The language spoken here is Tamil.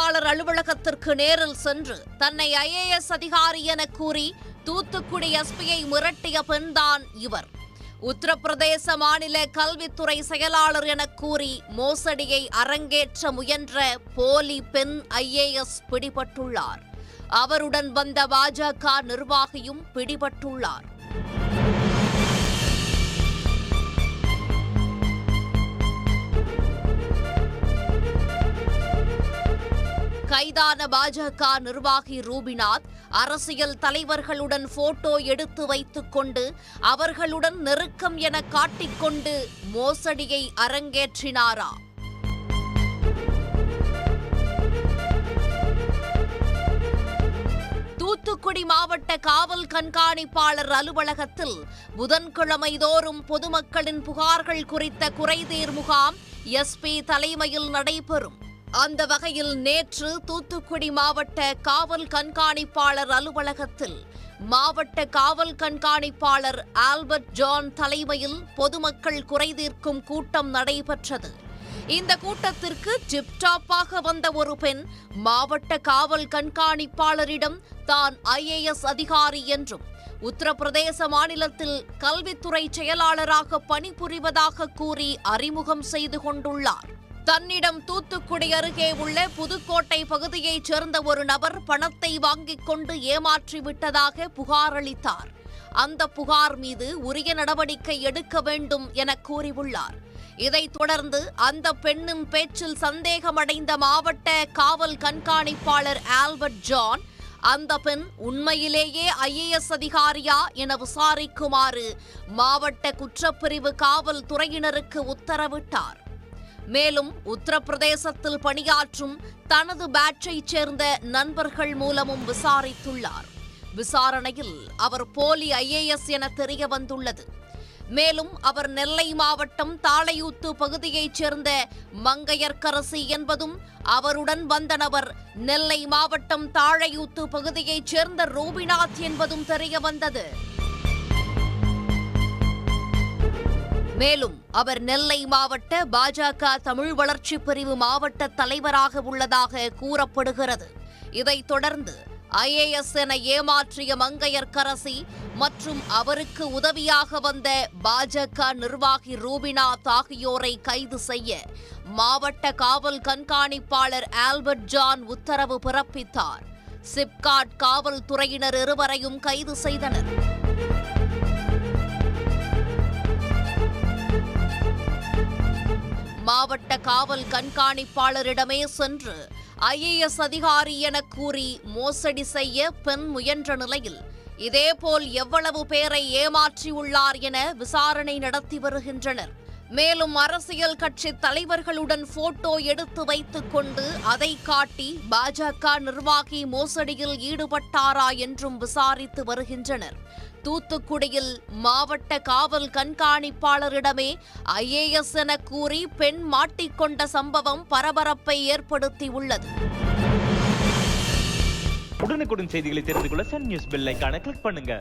கண்காணிப்பாளர் அலுவலகத்திற்கு நேரில் சென்று தன்னை IAS அதிகாரி என கூறி தூத்துக்குடி எஸ்பியை மிரட்டிய பெண்தான் இவர். உத்தரப்பிரதேச மாநில கல்வித்துறை செயலாளர் என கூறி மோசடியை அரங்கேற்ற முயன்ற போலி பெண் IAS பிடிபட்டுள்ளார். அவருடன் வந்த பாஜக நிர்வாகியும் பிடிபட்டுள்ளார். கைதான பாஜக நிர்வாகி ரூபிநாத் அரசியல் தலைவர்களுடன் போட்டோ எடுத்து வைத்துக் கொண்டு அவர்களுடன் நெருக்கம் என காட்டிக்கொண்டு மோசடியை அரங்கேற்றினாரா? தூத்துக்குடி மாவட்ட காவல் கண்காணிப்பாளர் அலுவலகத்தில் புதன்கிழமை தோறும் பொதுமக்களின் புகார்கள் குறித்த குறைதீர் முகாம் SP தலைமையில் நடைபெறும். அந்த வகையில் நேற்று தூத்துக்குடி மாவட்ட காவல் கண்காணிப்பாளர் அலுவலகத்தில் மாவட்ட காவல் கண்காணிப்பாளர் ஆல்பர்ட் ஜான் தலைமையில் பொதுமக்கள் குறைதீர்க்கும் கூட்டம் நடைபெற்றது. இந்த கூட்டத்திற்கு டிப்டாப்பாக வந்த ஒரு பெண் மாவட்ட காவல் கண்காணிப்பாளரிடம் தான் IAS அதிகாரி என்றும் உத்தரப்பிரதேச மாநிலத்தில் கல்வித்துறை செயலாளராக பணிபுரிவதாக கூறி அறிமுகம் செய்து கொண்டுள்ளார். தன்னிடம் தூத்துக்குடி அருகே உள்ள புதுக்கோட்டை பகுதியைச் சேர்ந்த ஒரு நபர் பணத்தை வாங்கிக் கொண்டு ஏமாற்றிவிட்டதாக புகார் அளித்தார். அந்த புகார் மீது உரிய நடவடிக்கை எடுக்க வேண்டும் என கூறியுள்ளார். இதைத் தொடர்ந்து அந்த பெண்ணின் பேச்சில் சந்தேகமடைந்த மாவட்ட காவல் கண்காணிப்பாளர் ஆல்பர்ட் ஜான் அந்த பெண் உண்மையிலேயே IAS அதிகாரியா என விசாரிக்குமாறு மாவட்ட குற்றப்பிரிவு காவல்துறையினருக்கு உத்தரவிட்டார். மேலும் உத்தரப்பிரதேசத்தில் பணியாற்றும் தனது பேட்சைச் சேர்ந்த நண்பர்கள் மூலமும் விசாரித்துள்ளார். விசாரணையில் அவர் போலி IAS என தெரிய வந்துள்ளது. மேலும் அவர் நெல்லை மாவட்டம் தாளையூத்து பகுதியைச் சேர்ந்த மங்கையர்க்கரசி என்பதும் அவருடன் வந்த நபர் நெல்லை மாவட்டம் தாழையூத்து பகுதியைச் சேர்ந்த ரூபிநாத் என்பதும் தெரிய வந்தது. மேலும் அவர் நெல்லை மாவட்ட பாஜக தமிழ் வளர்ச்சி பிரிவு மாவட்ட தலைவராக உள்ளதாக கூறப்படுகிறது. இதைத் தொடர்ந்து IAS என ஏமாற்றிய மங்கையர்க்கரசி மற்றும் அவருக்கு உதவியாக வந்த பாஜக நிர்வாகி ரூபிநாத் ஆகியோரை கைது செய்ய மாவட்ட காவல் கண்காணிப்பாளர் ஆல்பர்ட் ஜான் உத்தரவு பிறப்பித்தார். சிப்காட் காவல்துறையினர் இருவரையும் கைது செய்தனர். மாவட்ட காவல் கண்காணிப்பாளரிடமே சென்று IAS அதிகாரி என கூறி மோசடி செய்ய பெண் முயன்ற நிலையில் இதேபோல் எவ்வளவு பேரை ஏமாற்றியுள்ளார் என விசாரணை நடத்தி வருகின்றனர். மேலும் அரசியல் கட்சி தலைவர்களுடன் போட்டோ எடுத்து வைத்துக் கொண்டு அதை காட்டி பாஜக நிர்வாகி மோசடியில் ஈடுபட்டாரா என்றும் விசாரித்து வருகின்றனர். தூத்துக்குடியில் மாவட்ட காவல் கண்காணிப்பாளரிடமே IAS என கூறி பெண் மாட்டிக்கொண்ட சம்பவம் பரபரப்பை ஏற்படுத்தியுள்ளது. உடனுக்குடன் செய்திகளை தெரிந்து கொள்ள சன் நியூஸ் பெல் ஐகானை கிளிக் பண்ணுங்க.